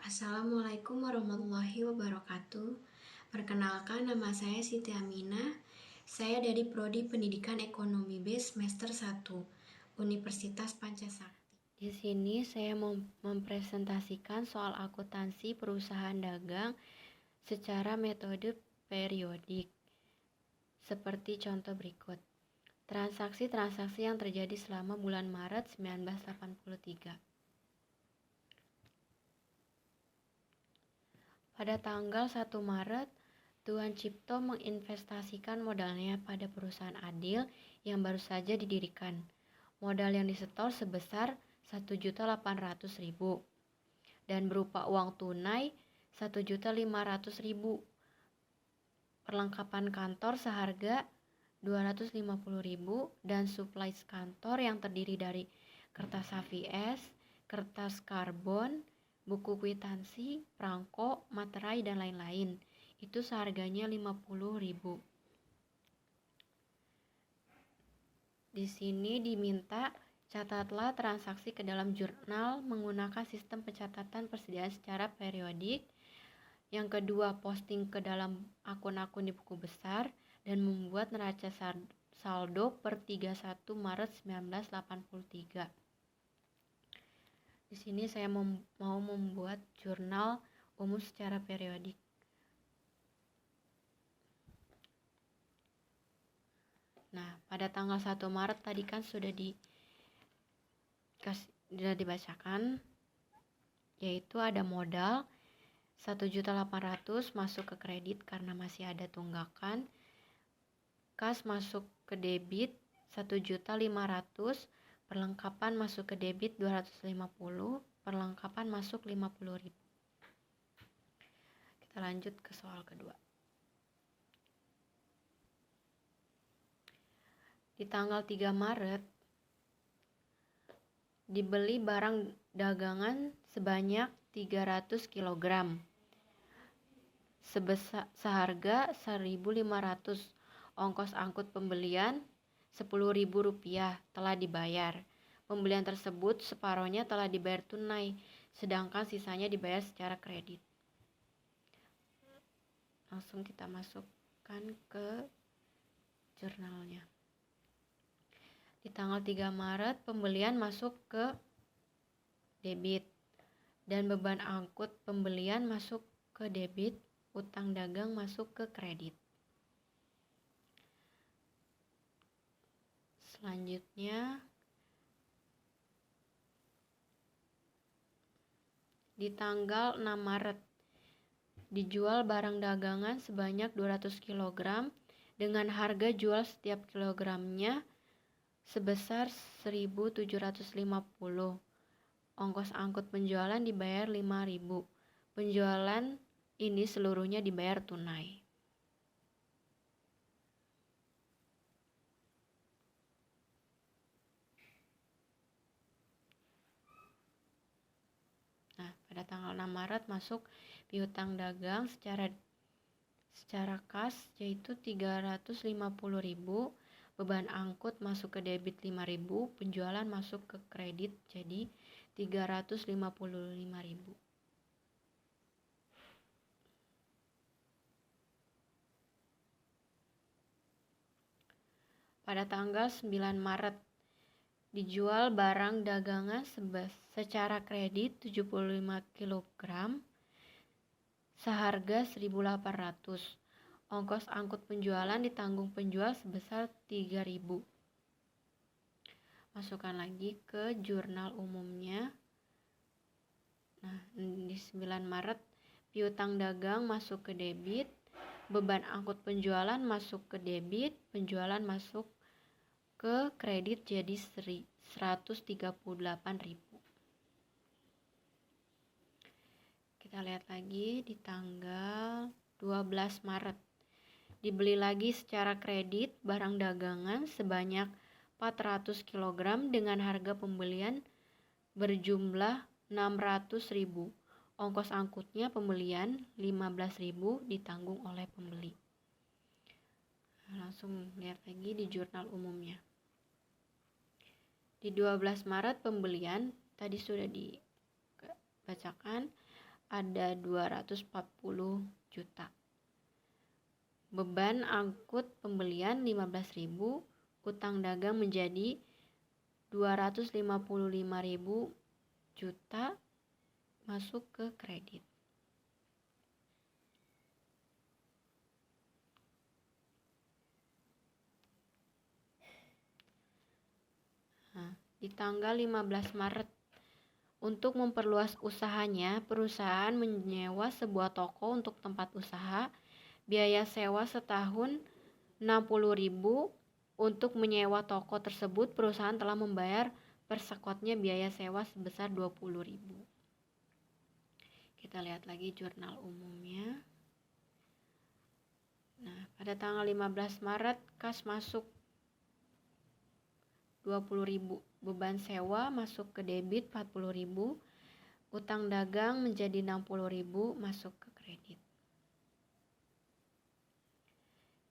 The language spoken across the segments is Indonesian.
Assalamualaikum warahmatullahi wabarakatuh. Perkenalkan, nama saya Siti Aminah. Saya dari Prodi Pendidikan Ekonomi B semester 1, Universitas Pancasakti. Di sini saya mempresentasikan soal akuntansi perusahaan dagang secara metode periodik. Seperti contoh berikut. Transaksi-transaksi yang terjadi selama bulan Maret 1983. Pada tanggal 1 Maret, Tuan Cipto menginvestasikan modalnya pada perusahaan Adil yang baru saja didirikan. Modal yang disetor sebesar 1.800.000 dan berupa uang tunai 1.500.000. Perlengkapan kantor seharga 250.000 dan suplai kantor yang terdiri dari kertas HVS, kertas karbon, buku kwitansi, perangko, materai, dan lain-lain. Itu seharganya 50.000. Di sini diminta catatlah transaksi ke dalam jurnal menggunakan sistem pencatatan persediaan secara periodik. Yang kedua, posting ke dalam akun-akun di buku besar dan membuat neraca saldo per 31 Maret 1983. Di sini saya mau membuat jurnal umum secara periodik. Nah, pada tanggal 1 Maret tadi kan sudah dibacakan, yaitu ada modal 1.800.000 masuk ke kredit karena masih ada tunggakan. Kas masuk ke debit 1.500.000, perlengkapan masuk ke debit 250, perlengkapan masuk 50.000. Kita lanjut ke soal kedua. Di tanggal 3 Maret, dibeli barang dagangan sebanyak 300 kg seharga 1.500. Ongkos angkut pembelian Rp10.000 telah dibayar. Pembelian tersebut separohnya telah dibayar tunai, sedangkan sisanya dibayar secara kredit. Langsung kita masukkan ke jurnalnya. Di tanggal 3 Maret, pembelian masuk ke debit dan beban angkut pembelian masuk ke debit, utang dagang masuk ke kredit. Selanjutnya, di tanggal 6 Maret, dijual barang dagangan sebanyak 200 kg dengan harga jual setiap kilogramnya sebesar 1.750. Ongkos angkut penjualan dibayar 5.000. Penjualan ini seluruhnya dibayar tunai. Nah, pada tanggal 6 Maret masuk piutang dagang secara kas yaitu 350.000, beban angkut masuk ke debit 5.000, penjualan masuk ke kredit jadi 355.000. Pada tanggal 9 Maret, dijual barang dagangan secara kredit 75 kg seharga 1.800. Ongkos angkut penjualan ditanggung penjual sebesar 3.000. Masukkan lagi ke jurnal umumnya. Nah, di 9 Maret piutang dagang masuk ke debit, beban angkut penjualan masuk ke debit, penjualan masuk ke kredit jadi 138.000. Kita lihat lagi di tanggal 12 Maret. Dibeli lagi secara kredit barang dagangan sebanyak 400 kg dengan harga pembelian berjumlah 600.000. Ongkos angkutnya pembelian 15.000 ditanggung oleh pembeli. Langsung lihat lagi di jurnal umumnya. Di 12 Maret pembelian tadi sudah dibacakan ada 240 juta. Beban angkut pembelian 15.000, utang dagang menjadi 255.000 juta masuk ke kredit. Di tanggal 15 Maret, untuk memperluas usahanya, perusahaan menyewa sebuah toko untuk tempat usaha. Biaya sewa setahun 60.000. Untuk menyewa toko tersebut, perusahaan telah membayar per skotnya biaya sewa sebesar 20.000. Kita lihat lagi jurnal umumnya. Nah, pada tanggal 15 Maret, kas masuk 20.000. Beban sewa masuk ke debit 40.000. Utang dagang menjadi 60.000 masuk ke kredit.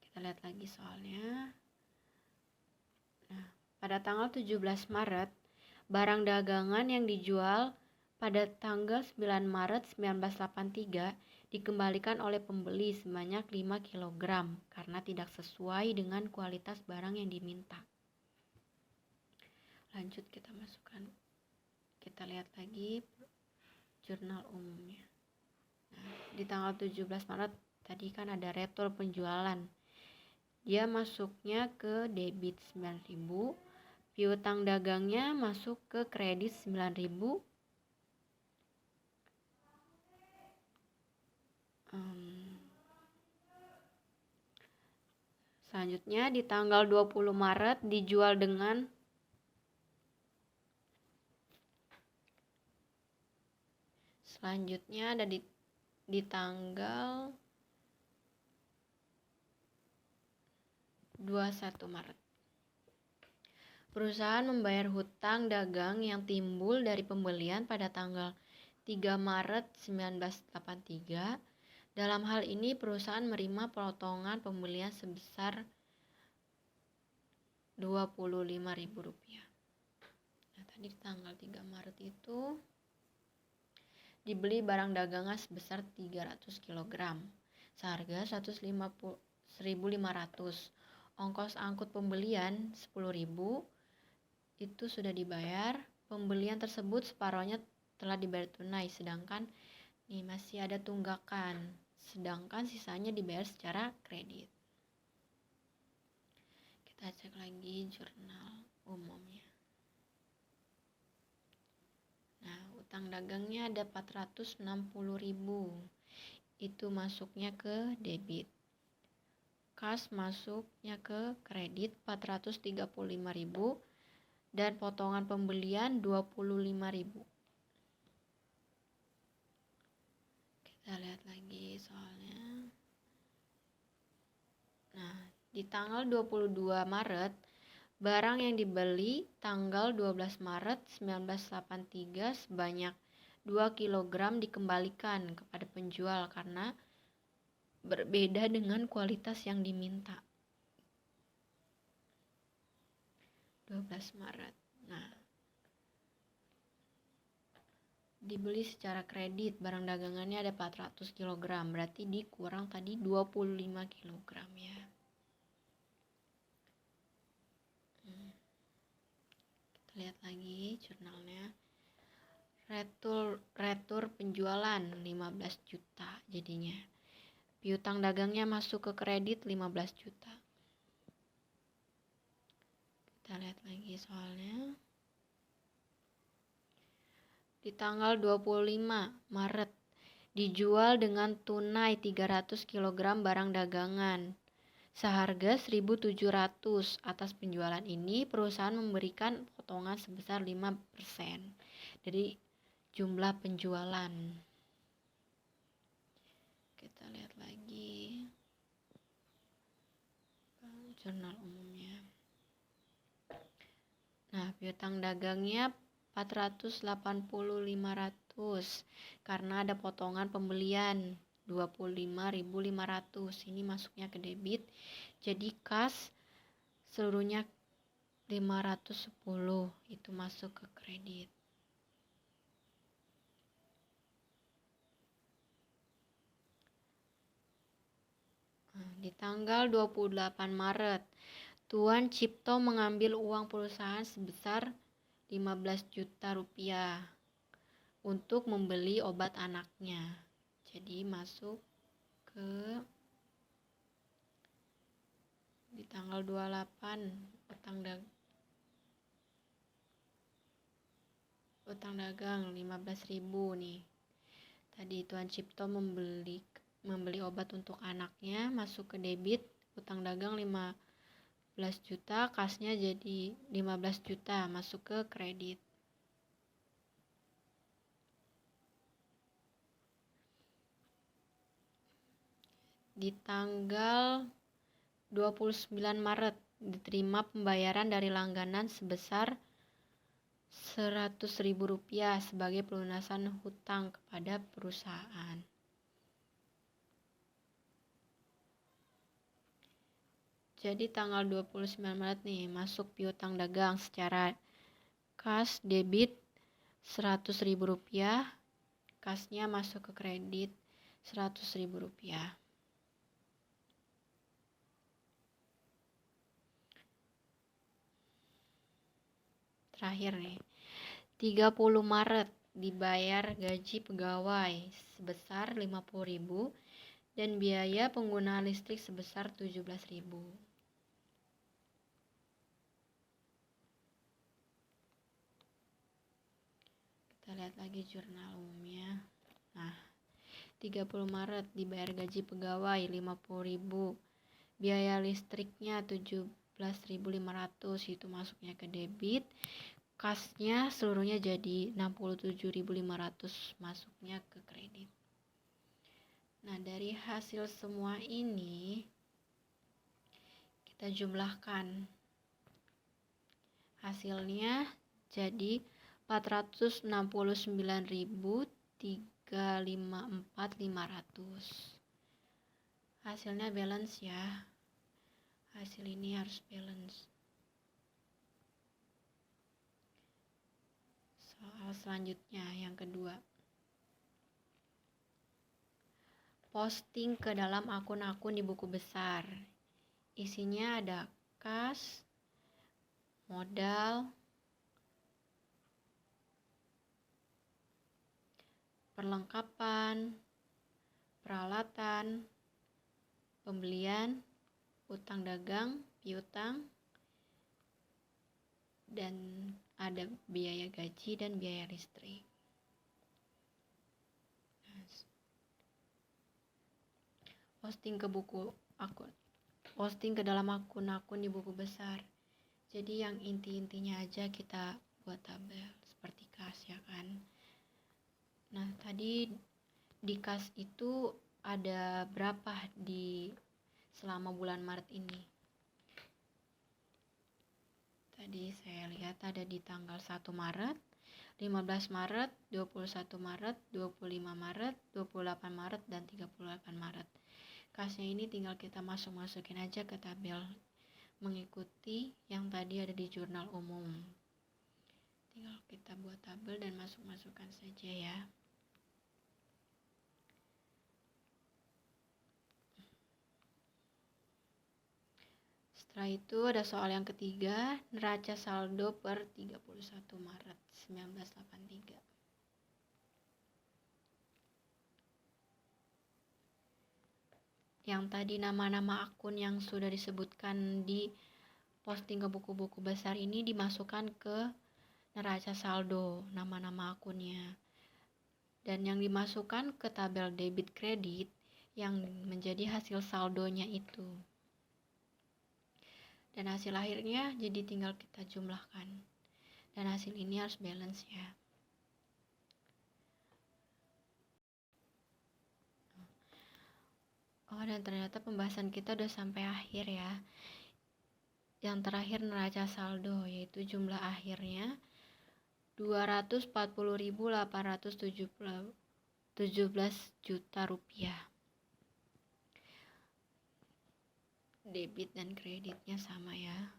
Kita lihat lagi soalnya. Nah, pada tanggal 17 Maret, barang dagangan yang dijual pada tanggal 9 Maret 1983 dikembalikan oleh pembeli sebanyak 5 kg karena tidak sesuai dengan kualitas barang yang diminta. Lanjut kita masukkan. Kita lihat lagi jurnal umumnya. Nah, di tanggal 17 Maret tadi kan ada retur penjualan. Dia masuknya ke debit 9.000, piutang dagangnya masuk ke kredit 9.000. Selanjutnya di tanggal 20 Maret dijual dengan selanjutnya ada di tanggal 21 Maret. Perusahaan membayar hutang dagang yang timbul dari pembelian pada tanggal 3 Maret 1983. Dalam hal ini perusahaan menerima potongan pembelian sebesar Rp25.000. Nah, tadi tanggal 3 Maret itu dibeli barang dagangan sebesar 300 kg seharga 1.500. Ongkos angkut pembelian 10.000 itu sudah dibayar. Pembelian tersebut separohnya telah dibayar tunai, sedangkan nih masih ada tunggakan, sedangkan sisanya dibayar secara kredit. Kita cek lagi jurnal umumnya. Nah, utang dagangnya ada 460.000. Itu masuknya ke debit. Kas masuknya ke kredit 435.000 dan potongan pembelian 25.000. Kita lihat lagi soalnya. Nah, di tanggal 22 Maret, barang yang dibeli tanggal 12 Maret 1983 sebanyak 2 kg dikembalikan kepada penjual karena berbeda dengan kualitas yang diminta. 12 Maret. Nah, dibeli secara kredit, barang dagangannya ada 400 kg, berarti dikurang tadi 25 kg ya. Kita lihat lagi jurnalnya. Retur penjualan 15 juta jadinya. Piutang dagangnya masuk ke kredit 15 juta. Kita lihat lagi soalnya. Di tanggal 25 Maret dijual dengan tunai 300 kg barang dagangan seharga 1.700. Atas penjualan ini perusahaan memberikan potongan sebesar 5% dari jumlah penjualan. Kita lihat lagi jurnal umumnya. Nah, piutang dagangnya 480.500 karena ada potongan pembelian 25.500. Ini masuknya ke debit. Jadi kas seluruhnya 510 itu masuk ke kredit. di tanggal 28 Maret, Tuan Cipto mengambil uang perusahaan sebesar 15 juta rupiah untuk membeli obat anaknya. Jadi masuk ke di tanggal 28 utang dagang 15.000 nih. Tadi Tuan Cipto membeli obat untuk anaknya, masuk ke debit, utang dagang 15 juta, kasnya jadi 15 juta, masuk ke kredit. Di tanggal 29 Maret diterima pembayaran dari langganan sebesar Rp100.000 sebagai pelunasan hutang kepada perusahaan. Jadi tanggal 29 Maret nih masuk piutang dagang secara kas debit Rp100.000, kasnya masuk ke kredit Rp100.000. Terakhir nih, 30 Maret dibayar gaji pegawai sebesar 50.000 dan biaya penggunaan listrik sebesar 17.000. Kita lihat lagi jurnal umumnya. Nah, 30 Maret dibayar gaji pegawai 50.000. Biaya listriknya 17.500, itu masuknya ke debit. Kasnya seluruhnya jadi 67.500, masuknya ke kredit. Nah, dari hasil semua ini kita jumlahkan. Hasilnya jadi 469.354.500. Hasilnya balance ya. Hasil ini harus balance. Soal selanjutnya yang kedua. Posting ke dalam akun-akun di buku besar. Isinya ada kas, modal, perlengkapan, peralatan, pembelian, utang dagang, piutang, dan ada biaya gaji dan biaya listrik. Posting ke dalam akun-akun di buku besar. Jadi yang inti-intinya aja kita buat tabel seperti kas ya kan. Nah, tadi di kas itu ada berapa di selama bulan Maret ini? Tadi saya lihat ada di tanggal 1 Maret, 15 Maret, 21 Maret, 25 Maret, 28 Maret, dan 38 Maret. Kasnya ini tinggal kita masukin aja ke tabel mengikuti yang tadi ada di jurnal umum. Tinggal kita buat tabel dan masukkan saja ya. Setelah itu ada soal yang ketiga, neraca saldo per 31 Maret 1983. Yang tadi nama-nama akun yang sudah disebutkan di posting ke buku-buku besar ini dimasukkan ke neraca saldo, nama-nama akunnya. Dan yang dimasukkan ke tabel debit kredit yang menjadi hasil saldonya itu. Dan hasil akhirnya jadi tinggal kita jumlahkan. Dan hasil ini harus balance ya. Oh, dan ternyata pembahasan kita udah sampai akhir ya. Yang terakhir neraca saldo, yaitu jumlah akhirnya 240.817 juta rupiah. Debit dan kreditnya sama ya.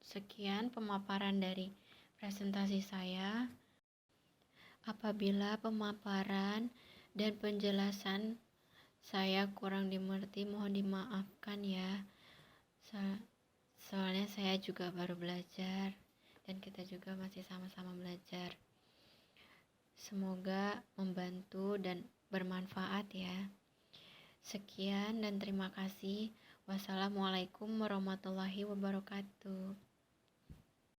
Sekian pemaparan dari presentasi saya. Apabila pemaparan dan penjelasan saya kurang dimengerti, mohon dimaafkan ya. Soalnya saya juga baru belajar dan kita juga masih sama-sama belajar. Semoga membantu dan bermanfaat ya. Sekian dan terima kasih. Wassalamualaikum warahmatullahi wabarakatuh.